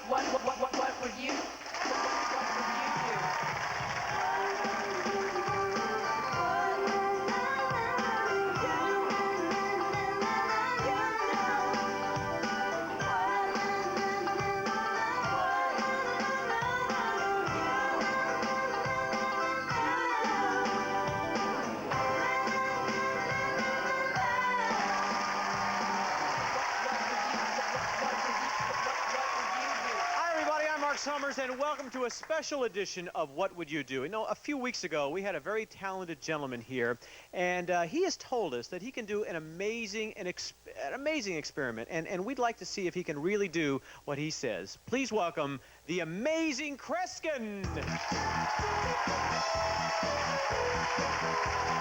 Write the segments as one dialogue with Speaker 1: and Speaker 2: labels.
Speaker 1: What would you do?
Speaker 2: Marc Summers, and welcome to a special edition of What Would You Do? You know, a few weeks ago, we had a very talented gentleman here, and he has told us that he can do an amazing experiment, and we'd like to see if he can really do what he says. Please welcome the amazing Kreskin.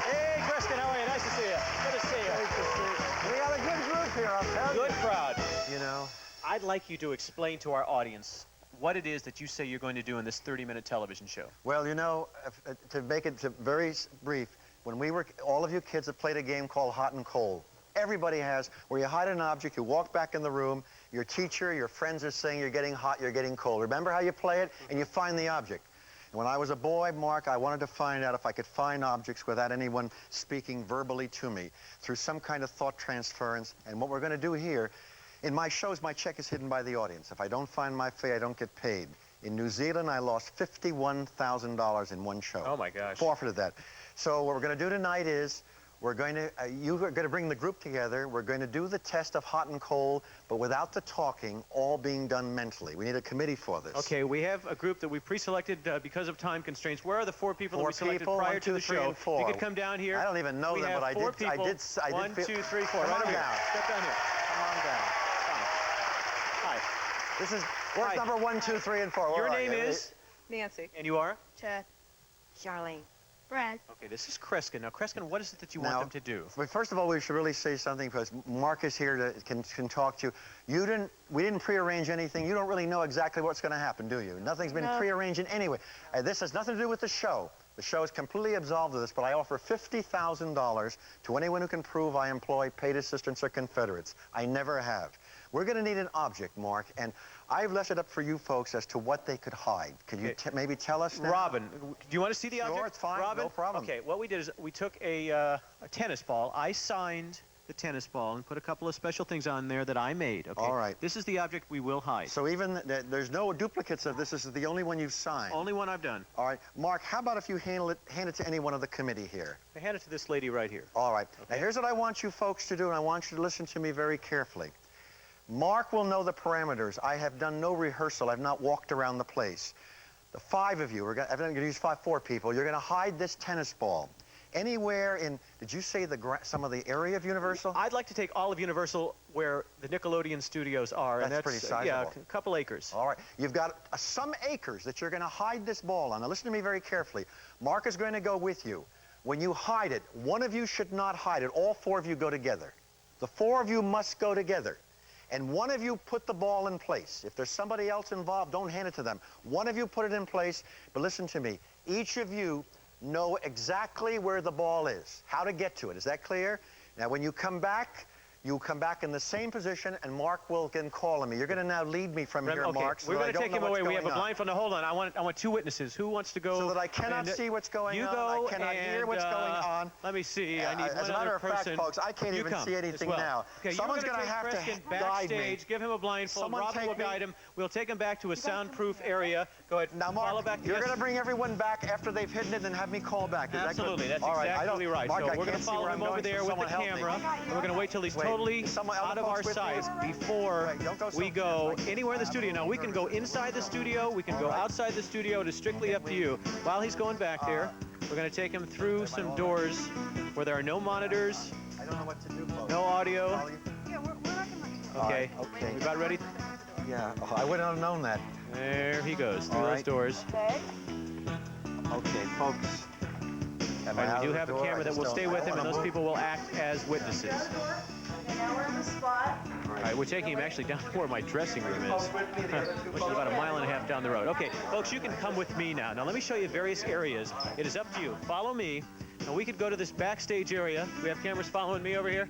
Speaker 2: Hey, Kreskin, how are you? Nice to see you. Good to see you.
Speaker 3: Nice to see you. We got a good group here, I'll tell you.
Speaker 2: Good crowd.
Speaker 3: You know,
Speaker 2: I'd like you to explain to our audience what it is that you say you're going to do in this 30-minute television show.
Speaker 3: Well, you know, to make it very brief, when we were, all of you kids have played a game called Hot and Cold. Everybody has, where you hide an object, you walk back in the room, your teacher, your friends are saying you're getting hot, you're getting cold. Remember how you play it? And you find the object. And when I was a boy, Mark, I wanted to find out if I could find objects without anyone speaking verbally to me, through some kind of thought transference. And what we're going to do here, in my shows, my check is hidden by the audience. If I don't find my fee, I don't get paid. In New Zealand, I lost $51,000 in one show.
Speaker 2: Oh, my gosh.
Speaker 3: Forfeited that. So what we're going to do tonight is, we're going to, you are going to bring the group together. We're going to do the test of hot and cold, but without the talking, all being done mentally. We need a committee for this.
Speaker 2: Okay, we have a group that we pre-selected because of time constraints. Where are the four people that we selected prior to the show?
Speaker 3: Four.
Speaker 2: You could come down here.
Speaker 3: I don't even know them, but I did.
Speaker 2: One, two, three, four.
Speaker 3: Come
Speaker 2: right
Speaker 3: on
Speaker 2: over
Speaker 3: down.
Speaker 2: Here. Step down here.
Speaker 3: Come on down.
Speaker 2: Hi.
Speaker 3: This is work number 1, 2, 3, and 4.
Speaker 2: Your name is?
Speaker 4: Nancy.
Speaker 2: And you are?
Speaker 4: Chad.
Speaker 5: Charlene.
Speaker 4: Brad.
Speaker 2: Okay, this is Kreskin. Now, Kreskin, what is it that you want them to do?
Speaker 3: First of all, we should really say something, because Mark is here to can talk to you. We didn't prearrange anything. You don't really know exactly what's going to happen, do you? Nothing's been prearranged in any way. This has nothing to do with the show. The show is completely absolved of this, but I offer $50,000 to anyone who can prove I employ paid assistants or Confederates. I never have. We're going to need an object, Mark, and I've left it up for you folks as to what they could hide. Could you maybe tell us now?
Speaker 2: Robin, do you want to see the object?
Speaker 3: Sure, it's fine.
Speaker 2: Robin?
Speaker 3: No problem.
Speaker 2: Okay, what we did is we took a tennis ball. I signed the tennis ball and put a couple of special things on there that I made. Okay?
Speaker 3: All right.
Speaker 2: This is the object we will hide.
Speaker 3: So even there's no duplicates of this. This is the only one you've signed.
Speaker 2: Only one I've done.
Speaker 3: All right. Mark, how about if you hand it to any one of the committee here?
Speaker 2: I hand it to this lady right here.
Speaker 3: All right.
Speaker 2: Okay.
Speaker 3: Now, here's what I want you folks to do, and I want you to listen to me very carefully. Mark will know the parameters. I have done no rehearsal. I've not walked around the place. The 5 of you, I'm going to use 4 people. You're going to hide this tennis ball anywhere in, did you say some of the area of Universal?
Speaker 2: I'd like to take all of Universal where the Nickelodeon studios are.
Speaker 3: That's pretty sizable.
Speaker 2: Yeah, a couple acres.
Speaker 3: All right. You've got some acres that you're going to hide this ball on. Now, listen to me very carefully. Mark is going to go with you. When you hide it, one of you should not hide it. All 4 of you go together. The 4 of you must go together. And one of you put the ball in place. If there's somebody else involved, don't hand it to them. One of you put it in place, but listen to me. Each of you know exactly where the ball is, how to get to it. Is that clear? Now, when you come back, you come back in the same position, and Mark will then call on me. You're going to now lead me from here,
Speaker 2: okay.
Speaker 3: Mark, so
Speaker 2: we're
Speaker 3: that I
Speaker 2: going to
Speaker 3: don't
Speaker 2: take
Speaker 3: know
Speaker 2: him away.
Speaker 3: what's
Speaker 2: We have
Speaker 3: going
Speaker 2: a blindfold. Now, hold on. I want 2 witnesses. Who wants to go?
Speaker 3: So that I cannot see what's going on.
Speaker 2: Go
Speaker 3: I cannot hear what's going on.
Speaker 2: Let me see. I need
Speaker 3: as a matter of fact, folks, I can't even see anything now.
Speaker 2: Okay,
Speaker 3: someone's going to have to guide me.
Speaker 2: Backstage, give him a blindfold.
Speaker 3: Someone
Speaker 2: Robin will guide him. We'll take him back to a soundproof area. Go ahead.
Speaker 3: Now,
Speaker 2: follow
Speaker 3: Mark,
Speaker 2: back.
Speaker 3: you're going to bring everyone back after they've hidden it and have me call back. Is
Speaker 2: Absolutely.
Speaker 3: that good?
Speaker 2: That's exactly right.
Speaker 3: Mark,
Speaker 2: so
Speaker 3: I
Speaker 2: we're going
Speaker 3: can't
Speaker 2: to
Speaker 3: see
Speaker 2: follow
Speaker 3: where
Speaker 2: him
Speaker 3: I'm
Speaker 2: over
Speaker 3: going,
Speaker 2: there
Speaker 3: so
Speaker 2: with the
Speaker 3: someone help me.
Speaker 2: camera. And we're going to wait till he's totally out of our sight before we go anywhere in the studio. Now, we can go inside the studio. We can go outside the studio. It is strictly up to you. While he's going back there, we're going to take him through some doors where there are no monitors,
Speaker 3: I don't know what to do, folks.
Speaker 2: no audio.
Speaker 4: Yeah, we're not gonna...
Speaker 2: Okay.
Speaker 3: Okay.
Speaker 2: We about ready?
Speaker 3: Yeah. Oh, I wouldn't have known that.
Speaker 2: There he goes through those doors.
Speaker 4: Okay.
Speaker 3: Okay, folks.
Speaker 2: And we do have a camera that will stay with him, and those people will act as witnesses.
Speaker 4: Okay, now we're in the spot.
Speaker 2: All right, we're taking him actually down to where my dressing room is, which is about 1.5 miles down the road. Okay, folks, you can come with me now. Now, let me show you various areas. It is up to you. Follow me. Now, we could go to this backstage area. We have cameras following me over here.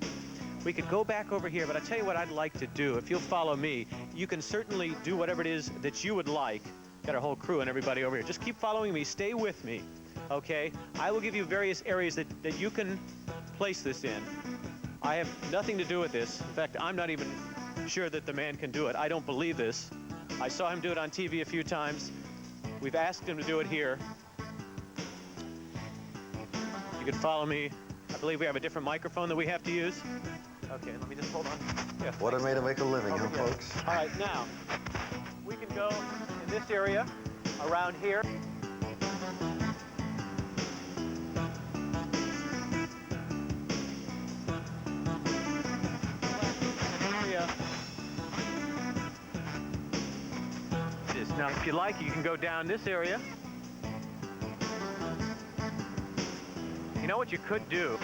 Speaker 2: We could go back over here, but I'll tell you what I'd like to do. If you'll follow me, you can certainly do whatever it is that you would like. Got our whole crew and everybody over here. Just keep following me. Stay with me, okay? I will give you various areas that you can place this in. I have nothing to do with this. In fact, I'm not even sure that the man can do it. I don't believe this. I saw him do it on TV a few times. We've asked him to do it here. You can follow me. I believe we have a different microphone that we have to use. Okay, let me just hold on. Yeah,
Speaker 3: What a way to make a living, huh,
Speaker 2: here.
Speaker 3: folks?
Speaker 2: All right, now, we can go in this area, around here. Now, if you like, you can go down this area. You know what you could do?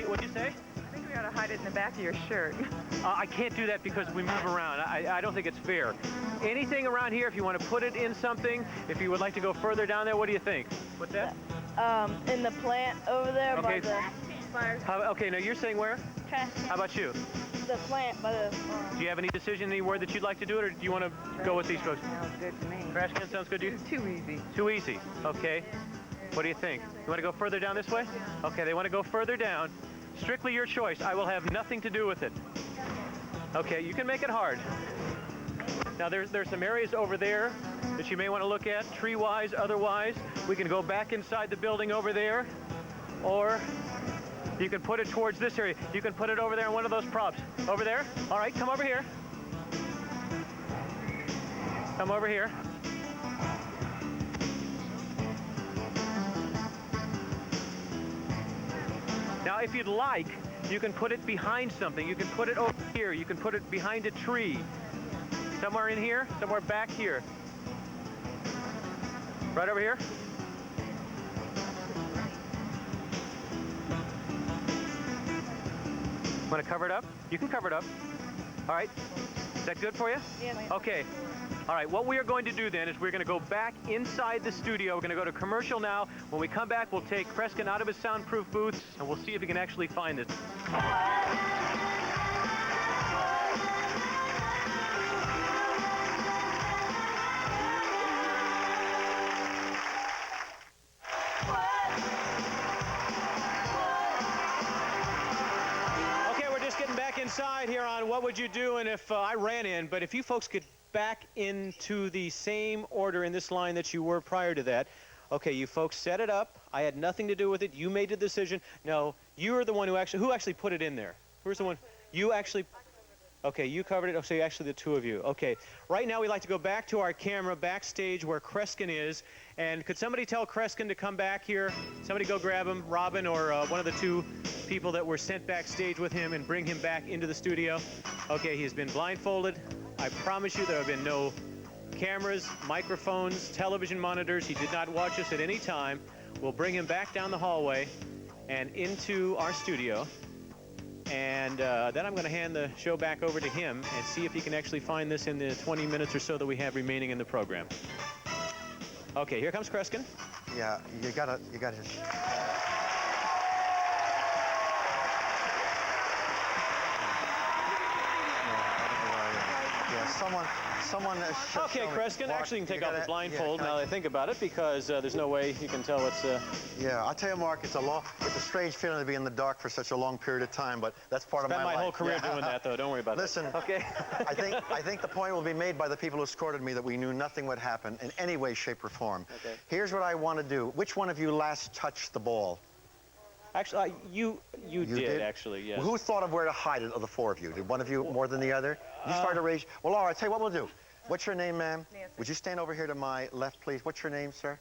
Speaker 2: What'd you say?
Speaker 1: I think we ought to hide it in the back of your shirt.
Speaker 2: I can't do that because we move around. I don't think it's fair. Anything around here, if you want to put it in something, if you would like to go further down there, what do you think? What's that?
Speaker 4: In the plant over there
Speaker 2: Okay.
Speaker 4: by the fire.
Speaker 2: Okay, now you're saying where?
Speaker 4: Trash can.
Speaker 2: How about you?
Speaker 4: The plant by the.
Speaker 2: Do you have any decision anywhere that you'd like to do it, or do you want to go with these folks?
Speaker 1: Sounds good to me.
Speaker 2: Trash can sounds good to you?
Speaker 1: Too easy.
Speaker 2: Too easy. Okay. What do you think? You want to go further down this way? Okay, they want to go further down. Strictly your choice. I will have nothing to do with it. Okay, you can make it hard. Now, there's some areas over there that you may want to look at, tree-wise, otherwise. We can go back inside the building over there, or you can put it towards this area. You can put it over there in one of those props. Over there? All right, come over here. Come over here. Now, if you'd like, you can put it behind something. You can put it over here. You can put it behind a tree. Somewhere in here, somewhere back here. Right over here. Want to cover it up? You can cover it up. All right. Is that good for you?
Speaker 4: Yeah.
Speaker 2: Okay. All right, what we are going to do then is we're going to go back inside the studio. We're going to go to commercial now. When we come back, we'll take Kreskin out of his soundproof booth, and we'll see if he can actually find this. Okay, we're just getting back inside here on What Would You Do? And if I ran in, but if you folks could back into the same order in this line that you were prior to that. Okay, you folks set it up. I had nothing to do with it. You made the decision. No, you are the one who actually put it in there. Who's the one? You actually. Okay, you covered it. Oh, so actually the two of you. Okay, right now we'd like to go back to our camera backstage where Kreskin is. And could somebody tell Kreskin to come back here? Somebody go grab him, Robin or one of the two people that were sent backstage with him, and bring him back into the studio. Okay, he's been blindfolded. I promise you there have been no cameras, microphones, television monitors. He did not watch us at any time. We'll bring him back down the hallway and into our studio. And then I'm going to hand the show back over to him and see if he can actually find this in the 20 minutes or so that we have remaining in the program. Okay, here comes Kreskin.
Speaker 3: Yeah, you gotta. Someone.
Speaker 2: Okay, Kreskin, actually you can take off the blindfold now that I think about it, because there's no way you can tell what's...
Speaker 3: Yeah, I'll tell you, Mark, it's a strange feeling to be in the dark for such a long period of time, but that's part of my life.
Speaker 2: Spent my whole career doing that, though. Don't worry about
Speaker 3: Listen,
Speaker 2: that. Okay.
Speaker 3: I think the point will be made by the people who escorted me that we knew nothing would happen in any way, shape, or form.
Speaker 2: Okay.
Speaker 3: Here's what I want to do. Which one of you last touched the ball?
Speaker 2: Actually, you did, actually, yes.
Speaker 3: Who thought of where to hide it of the four of you? Did one of you more than the other? You started to raise... Well, all right, tell you what we'll do. What's your name, ma'am?
Speaker 4: Nancy.
Speaker 3: Would you stand over here to my left, please? What's your name, sir?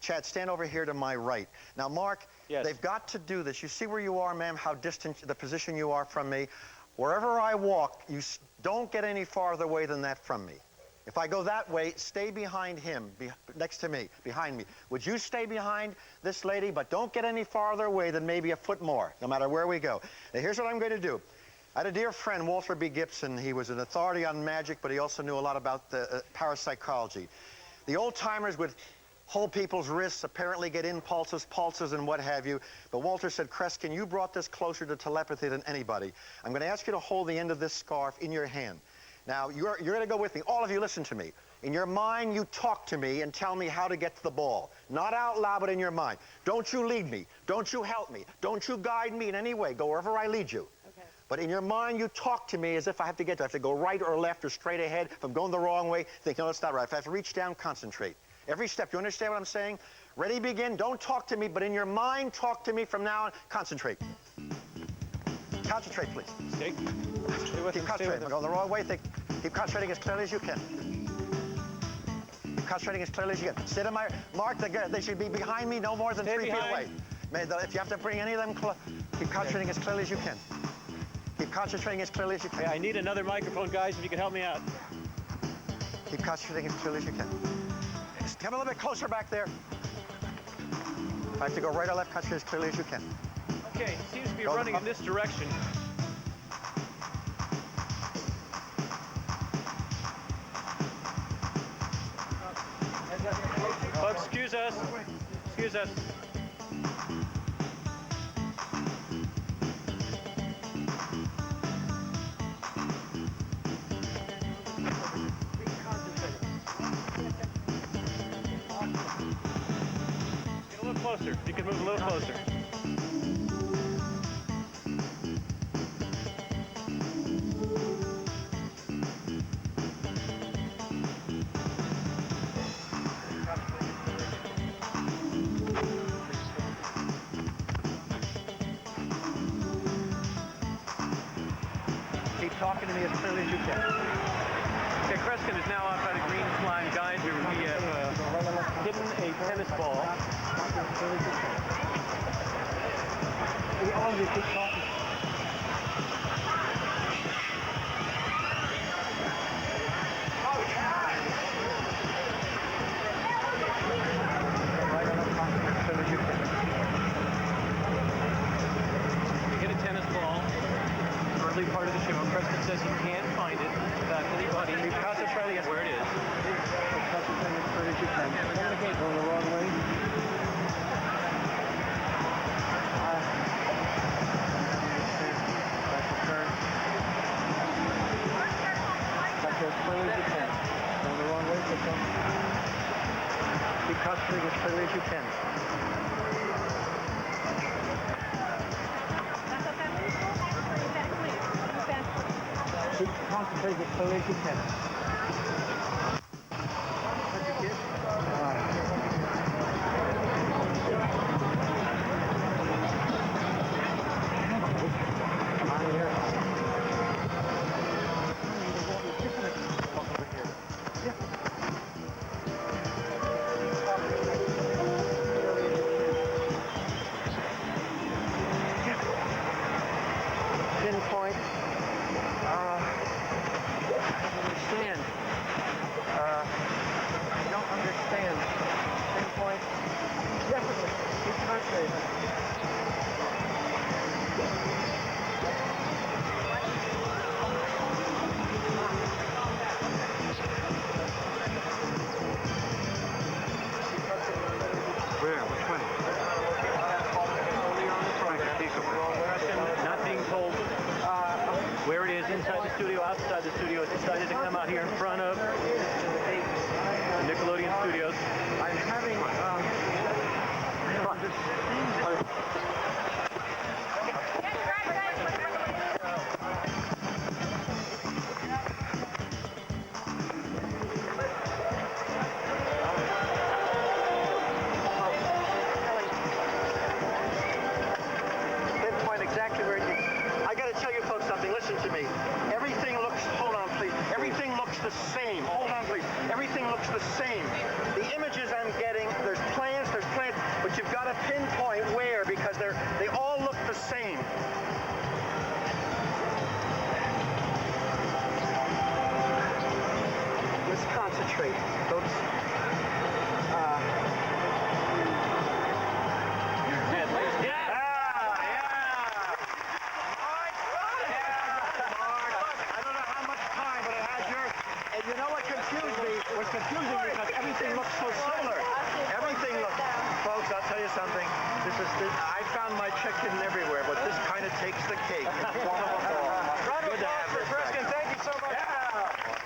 Speaker 3: Chad, stand over here to my right. Now, Mark,
Speaker 2: yes.
Speaker 3: They've got to do this. You see where you are, ma'am, how distant, the position you are from me? Wherever I walk, you don't get any farther away than that from me. If I go that way, stay behind him, next to me, behind me. Would you stay behind this lady, but don't get any farther away than maybe a foot more, no matter where we go. Now, here's what I'm going to do. I had a dear friend, Walter B. Gibson. He was an authority on magic, but he also knew a lot about the parapsychology. The old-timers would hold people's wrists, apparently get impulses, pulses, and what have you. But Walter said, Kreskin, you brought this closer to telepathy than anybody. I'm going to ask you to hold the end of this scarf in your hand. Now, you're going to go with me. All of you, listen to me. In your mind, you talk to me and tell me how to get to the ball. Not out loud, but in your mind. Don't you lead me. Don't you help me. Don't you guide me in any way. Go wherever I lead you. Okay. But in your mind, you talk to me as if I have to get there. I have to go right or left or straight ahead. If I'm going the wrong way, think, no, that's not right. If I have to reach down, concentrate. Every step. You understand what I'm saying? Ready, begin. Don't talk to me, but in your mind, talk to me from now on. Concentrate. Concentrate, please.
Speaker 2: Stay with
Speaker 3: Keep concentrating. I'm going the wrong way. Keep concentrating as clearly as you can. Keep concentrating as clearly as you can. Sit in my... Mark, they should be behind me no more than 3 feet away. If you have to bring any of them keep concentrating as clearly as you can. Keep concentrating as clearly as you can.
Speaker 2: Hey, I need another microphone, guys, if you can help me out.
Speaker 3: Keep concentrating as clearly as you can. Come a little bit closer back there. If I have to go right or left, concentrate as clearly as you can.
Speaker 2: Okay, he seems to be running in this direction. Oh, excuse us. Excuse us. Get a little closer. You can move a little closer.
Speaker 3: Keep talking to me as clearly as you can.
Speaker 2: Okay, Kreskin is now outside a green slime geyser. We have hidden a tennis ball.
Speaker 3: All of you keep talking.
Speaker 2: We hit a tennis ball. Early part of the show. Kreskin says he can't find it without anybody. Keep concentrating on where it is.
Speaker 3: Keep concentrating as clearly as you can. Going the wrong way. As clearly as you can. Going the wrong way, keep concentrating as clearly as you can. Keep concentrating as clearly as you can. Pinpoint. I don't understand. Pinpoint. Definitely. Keep concentrating. Where? Which way?
Speaker 2: Not being told where it is, inside the studio, outside the studio. It's decided to come out here in front of the Nickelodeon studios.
Speaker 3: I'm having pinpoint exactly where it is. I got to tell you folks something. Listen to me. Everything looks, hold on please. Everything looks the same. Hold on please. Everything looks the same. The images I'm getting, there's plants, but you've got to pinpoint where because they all look the same. Let's concentrate. Folks. You know what confused me? What's confusing me because everything looks so similar. hidden everywhere, but this kind of takes the cake. It's one of them all.
Speaker 2: Round of
Speaker 3: Good to
Speaker 2: applause
Speaker 3: have
Speaker 2: for
Speaker 3: this
Speaker 2: Kreskin.
Speaker 3: back.
Speaker 2: Thank you so much.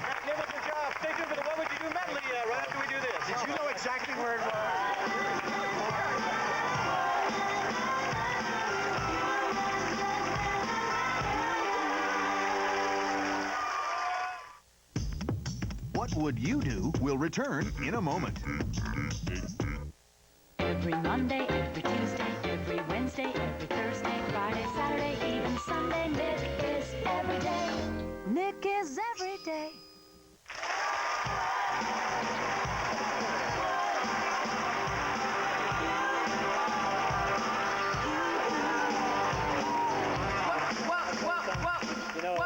Speaker 2: Magnificent job. Stay tuned for the What Would You Do medley right after we do this.
Speaker 3: Did you know exactly where it was?
Speaker 5: What Would You Do will return in a moment.
Speaker 6: Every Monday, every Tuesday, every Wednesday, every Thursday, Friday, Saturday, even Sunday, Nick is every day. Nick is every day.
Speaker 3: You know,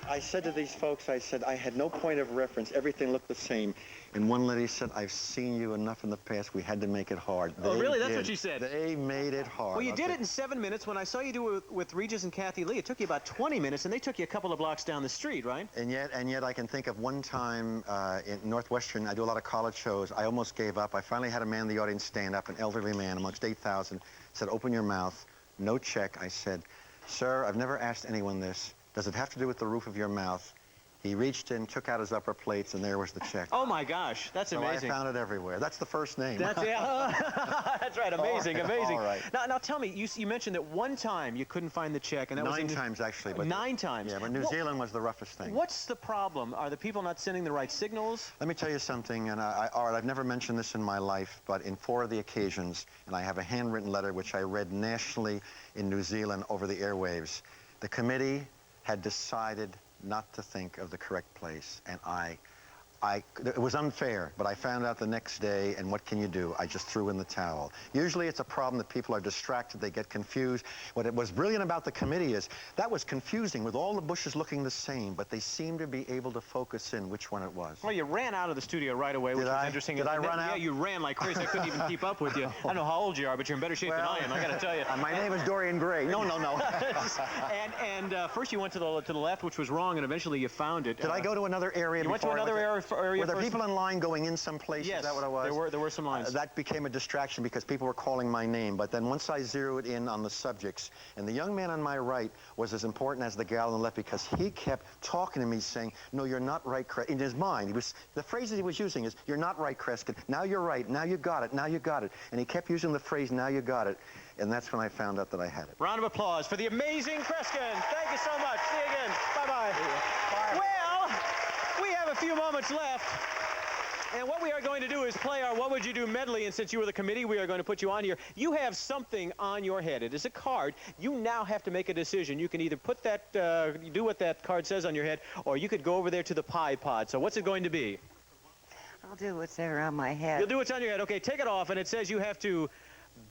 Speaker 3: I said to these folks, I said, I had no point of reference. Everything looked the same. And one lady said, I've seen you enough in the past. We had to make it hard.
Speaker 2: Oh, really? That's
Speaker 3: did.
Speaker 2: what she said?
Speaker 3: They made it hard.
Speaker 2: Well, you did it in 7 minutes. When I saw you do it with Regis and Kathy Lee, it took you about 20 minutes, and they took you a couple of blocks down the street, right?
Speaker 3: And yet I can think of one time in Northwestern, I do a lot of college shows. I almost gave up. I finally had a man in the audience stand up, an elderly man amongst 8,000, said, open your mouth, no check. I said, sir, I've never asked anyone this. Does it have to do with the roof of your mouth? He reached in, took out his upper plates, and there was the check.
Speaker 2: Oh, my gosh. That's
Speaker 3: So
Speaker 2: amazing.
Speaker 3: I found it everywhere. That's the first name.
Speaker 2: That's That's right. Amazing,
Speaker 3: All right,
Speaker 2: amazing.
Speaker 3: all right.
Speaker 2: Now tell me, you mentioned that one time you couldn't find the check, and that was
Speaker 3: Nine times, actually. But
Speaker 2: 9 times.
Speaker 3: Yeah, but New Zealand was the roughest thing.
Speaker 2: What's the problem? Are the people not sending the right signals?
Speaker 3: Let me tell you something, and all right, I've never mentioned this in my life, but in 4 of the occasions, and I have a handwritten letter which I read nationally in New Zealand over the airwaves, the committee had decided not to think of the correct place, and it was unfair, but I found out the next day, and what can you do? I just threw in the towel. Usually it's a problem that people are distracted, they get confused. What was brilliant about the committee is that was confusing with all the bushes looking the same, but they seemed to be able to focus in which one it was.
Speaker 2: Well, you ran out of the studio right away, which was interesting.
Speaker 3: Did I run
Speaker 2: Yeah,
Speaker 3: out?
Speaker 2: you ran like crazy. I couldn't even keep up with you. I don't know how old you are, but you're in better shape than I am, I got to tell you.
Speaker 3: My name is Dorian Gray. No.
Speaker 2: and first you went to the left, which was wrong, and eventually you found it.
Speaker 3: Did I go to another area?
Speaker 2: You went to another area
Speaker 3: Were there
Speaker 2: first?
Speaker 3: people in line going in someplace?
Speaker 2: Yes,
Speaker 3: Is that what it was?
Speaker 2: there were some lines.
Speaker 3: That became a distraction because people were calling my name. But then once I zeroed in on the subjects, and the young man on my right was as important as the gal on the left because he kept talking to me saying, no, you're not right, Kreskin. In his mind, the phrases he was using is, you're not right, Kreskin. Now you're right. Now you got it. Now you got it. And he kept using the phrase, now you got it. And that's when I found out that I had it.
Speaker 2: Round of applause for the amazing Kreskin. Thank you so much. See you again. Bye-bye. Well, we have a few moments left. And what we are going to do is play our What Would You Do medley, and since you were the committee, we are going to put you on here. You have something on your head. It is a card. You now have to make a decision. You can either put that, do what that card says on your head, or you could go over there to the pie pod. So what's it going to be?
Speaker 1: I'll do what's there on my head.
Speaker 2: You'll do what's on your head. Okay, take it off, and it says you have to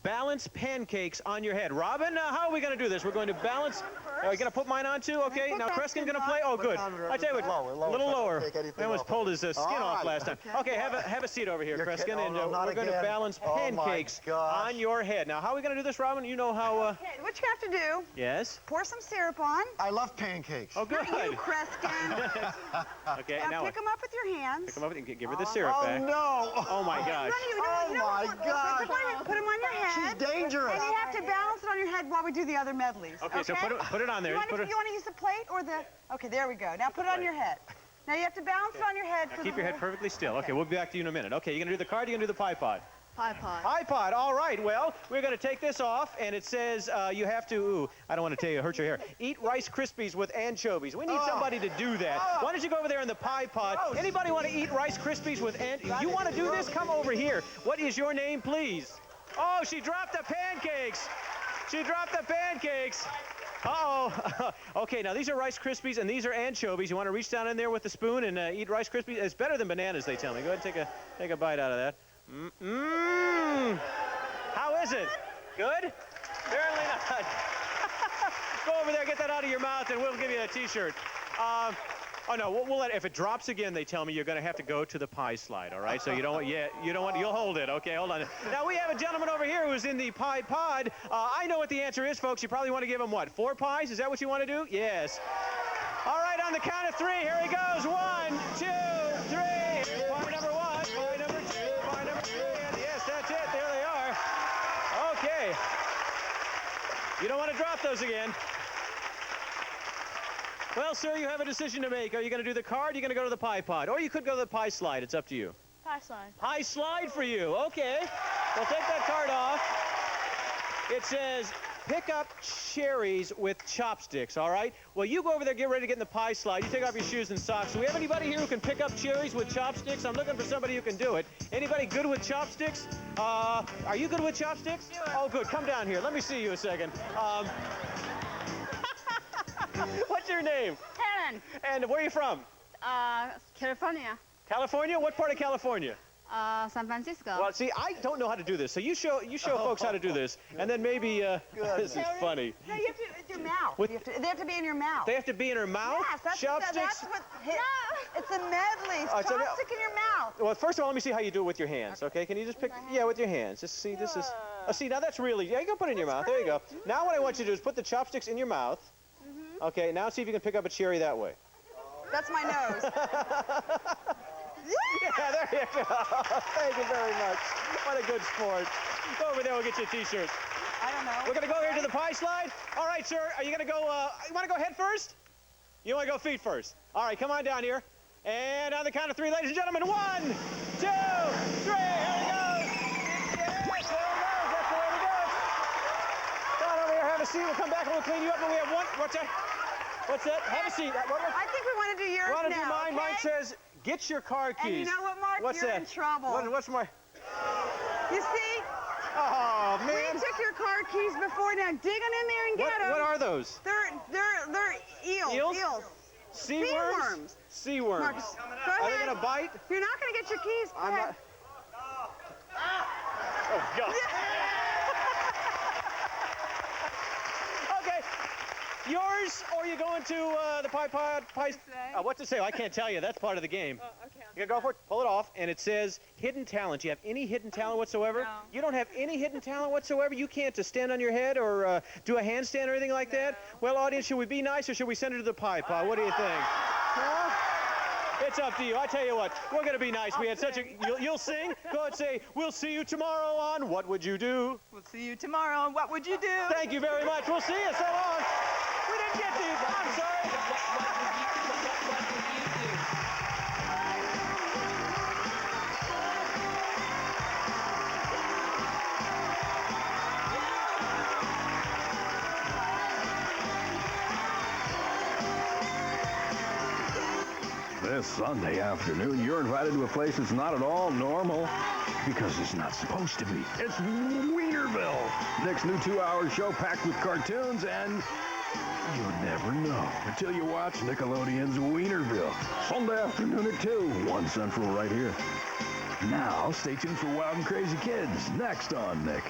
Speaker 2: balance pancakes on your head. Robin, how are we going to do this? We're going to balance. Are you going to put mine on too? Okay, now Kreskin's going to play. Oh, good. I tell you what, a little lower. I almost pulled his skin off last time. Okay, have a seat over here, Kreskin, and we're going to balance pancakes on your head. Now, how are we going to do this, Robin? You know how.
Speaker 7: Okay, what you have to do,
Speaker 2: Yes.
Speaker 7: pour some syrup on.
Speaker 3: I love pancakes.
Speaker 2: Oh, good.
Speaker 7: Not you, Kreskin.
Speaker 2: Okay,
Speaker 7: Now
Speaker 2: now
Speaker 7: pick them up with your hands.
Speaker 2: pick 'em up and give her the syrup back.
Speaker 3: no!
Speaker 2: Oh my gosh.
Speaker 7: Put them on your head.
Speaker 3: She's dangerous.
Speaker 7: And you have to balance it on your head while we do the other medleys.
Speaker 2: Okay, so put it on there.
Speaker 7: You want to use the plate or the? Okay, there we go. Now put it on your head. Now you have to balance it on your head.
Speaker 2: Now keep your head perfectly still. Okay, we'll be back to you in a minute. Okay, you're going to do the card, you're going to do the pie pod.
Speaker 7: Pie pod.
Speaker 2: Pie pod, all right. Well, we're going to take this off, and it says you have to, I don't want to tell you, hurt your hair, eat Rice Krispies with anchovies. We need somebody to do that. Why don't you go over there in the pie pod? Anybody want to eat Rice Krispies with anchovies? You want to do this? Come over here. What is your name, please? Oh, she dropped the pancakes. She dropped the pancakes. Uh-oh. Okay, now these are Rice Krispies, and these are anchovies. You want to reach down in there with the spoon and eat Rice Krispies? It's better than bananas, they tell me. Go ahead and take a bite out of that. Mmm. How is it? Good? Apparently not. Go over there, get that out of your mouth, and we'll give you a T-shirt. Oh no, we'll let, if it drops again, they tell me you're going to have to go to the pie slide. All right, so you don't want, you'll hold it. Okay, hold on. Now we have a gentleman over here who's in the pie pod. I know what the answer is, folks. You probably want to give him what? 4 pies? Is that what you want to do? Yes. All right, on the count of 3, here he goes. 1, 2, 3. Pie number 1, pie number 2, pie number 3. And yes, that's it. There they are. Okay. You don't want those again. Well, sir, you have a decision to make. Are you going to do the card? Or are you going to go to the pie pod? Or you could go to the pie slide. It's up to you.
Speaker 4: Pie slide.
Speaker 2: Pie slide for you. Okay. Well, take that card off. It says, pick up cherries with chopsticks, all right? Well, you go over there, get ready to get in the pie slide. You take off your shoes and socks. Do we have anybody here who can pick up cherries with chopsticks? I'm looking for somebody who can do it. Anybody good with chopsticks? Are you good with chopsticks? Oh, good. Come down here. Let me see you a second. What's your name?
Speaker 8: Helen,
Speaker 2: And where are you from?
Speaker 8: California,
Speaker 2: California? What part of California?
Speaker 8: San Francisco.
Speaker 2: Well, see, I don't know how to do this. So you show folks how to do this, and then maybe this is funny.
Speaker 7: No, you have to with your mouth.
Speaker 2: With-
Speaker 7: They have to be in your mouth.
Speaker 2: They have to be in her mouth.
Speaker 7: Yes, that's
Speaker 2: Chopsticks.
Speaker 7: what it's a medley.
Speaker 2: Oh, it's a-
Speaker 7: Chopstick in your mouth.
Speaker 2: Well, first of all, let me see how you do it with your hands. Okay, can you just pick? Yeah, with your hands. Just see, this is. Oh, see, now that's really. Yeah, you can put it in your mouth. There you go. Now what I want you to do is put the chopsticks in your mouth. Okay, now see if you can pick up a cherry that way.
Speaker 7: That's my nose.
Speaker 2: Yeah, there you go. Thank you very much. What a good sport. Go over there, we'll get you a T-shirt.
Speaker 7: I don't know.
Speaker 2: We're going to go here to the pie slide. All right, sir, are you going to go, you want to go head first? You want to go feet first? All right, come on down here. And on the count of three, ladies and gentlemen, 1, 2, 3, here he goes. Yes, there he goes. That's the way to go. Come on over here, have a seat. We'll come back and we'll clean you up. And we have one, what's that? What's that? Have a seat.
Speaker 7: I think we want to do yours
Speaker 2: Want to
Speaker 7: now.
Speaker 2: do mine?
Speaker 7: Okay?
Speaker 2: Mine says, get your car keys.
Speaker 7: And you know what, Mark?
Speaker 2: What's
Speaker 7: You're
Speaker 2: that?
Speaker 7: in trouble.
Speaker 2: What's my...
Speaker 7: You see?
Speaker 2: Oh,
Speaker 7: We
Speaker 2: man.
Speaker 7: took your car keys before. Now dig them in there and get them.
Speaker 2: What are those?
Speaker 7: They're eels.
Speaker 2: Eels? Sea worms? Sea worms.
Speaker 7: Marcus, go
Speaker 2: Are they
Speaker 7: ahead.
Speaker 2: going to bite?
Speaker 7: You're not going to get your keys. Go
Speaker 2: I'm
Speaker 7: ahead.
Speaker 2: not. Oh, God. Okay. Yours, or are you going to the pie? What to say? I can't tell you. That's part of the game.
Speaker 4: Okay.
Speaker 2: You go for it. Pull it off, and it says hidden talent. Do you have any hidden talent whatsoever?
Speaker 4: No.
Speaker 2: You don't have any hidden talent whatsoever? You can't stand on your head or do a handstand or anything like that? Well, audience, should we be nice or should we send her to the pie pod? What do you think? Huh? It's up to you. I tell you what, we're going to be nice. We had such a... You'll sing? Go ahead and say, we'll see you tomorrow on What Would You Do?
Speaker 7: We'll see you tomorrow. What would you do?
Speaker 2: Thank you very much. We'll see you. So long. We didn't get to you. I'm sorry.
Speaker 5: This Sunday afternoon, you're invited to a place that's not at all normal because it's not supposed to be. It's Wienerville. Nick's new 2-hour show packed with cartoons, and you'd never know until you watch Nickelodeon's Wienerville. Sunday afternoon at 2, 1 Central right here. Now, stay tuned for Wild and Crazy Kids, next on Nick.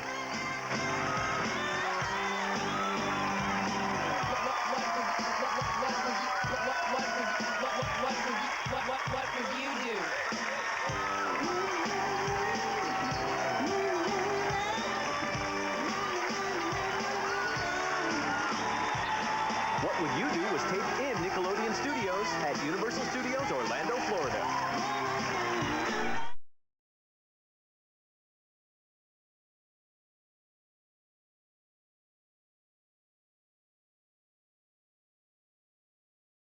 Speaker 2: What Would You Do was taped in Nickelodeon Studios at Universal Studios, Orlando, Florida.